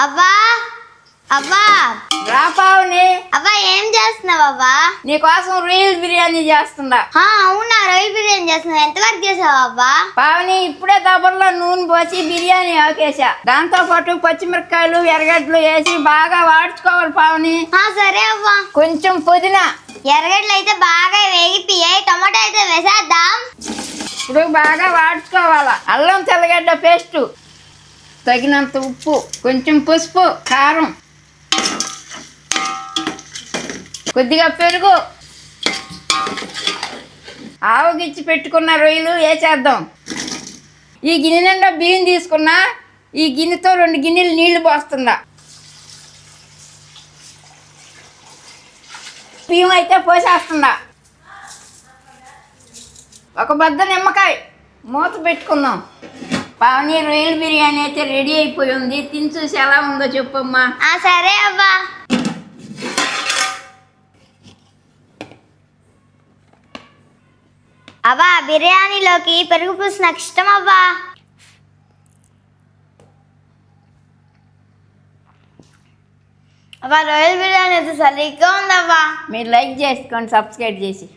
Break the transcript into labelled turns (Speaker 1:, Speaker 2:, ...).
Speaker 1: అవ్వా అవ్వా
Speaker 2: రా పావని.
Speaker 1: అవ్వా ఏం చేస్తున్నావు అవ్వా?
Speaker 2: నీకోసం రొయ్యల బిర్యానీ చేస్తుందా?
Speaker 1: అవునా, రొయ్యల బిర్యానీ చేస్తున్నావు. ఎంతవరకు చేసావు అవ్వా?
Speaker 2: పావని ఇప్పుడే దబర్లో నూనె పోసి బిర్యానీ ఆకేసా. దాంతో పాటు పచ్చిమిరపకాయలు ఎర్రగడ్డలు వేసి బాగా వాడ్చుకోవాలి పావని.
Speaker 1: సరే అవ్వా.
Speaker 2: కొంచెం పుదీనా,
Speaker 1: ఎర్రగడ్డలు అయితే బాగా వేగిపోయాయి. టమాటా అయితే వేసేద్దాం.
Speaker 2: ఇప్పుడు బాగా వాడ్చుకోవాలా. అల్లం తెల్లగడ్డ పేస్టు, తగినంత ఉప్పు, కొంచెం పసుపు, కారం, కొద్దిగా పెరుగు, ఆవుగిచ్చి పెట్టుకున్న రొయ్యలు వేసేద్దాం. ఈ గిన్నె నిండా బియ్యం తీసుకున్నా, ఈ గిన్నెతో 2 గిన్నెలు నీళ్లు పోస్తుందా. బియ్యం అయితే పోసేస్తుందా. ఒక బద్ద నిమ్మకాయ, మూత పెట్టుకుందాం. పావని రొయ్యల బిర్యానీ అయితే రెడీ అయిపోయి ఉంది. తిని చూసి ఎలా ఉందో చెప్పమ్మా.
Speaker 1: సరే అవ్వా. అవ్వా బిర్యానీలోకి పెరుగు పులుసు నాకు ఇష్టం అవ్వా. అవ్వా రొయ్యల బిర్యానీ అయితే సరిగ్గా ఉందవ్వా.
Speaker 2: మీరు లైక్ చేసుకోండి, సబ్స్క్రైబ్ చేసి.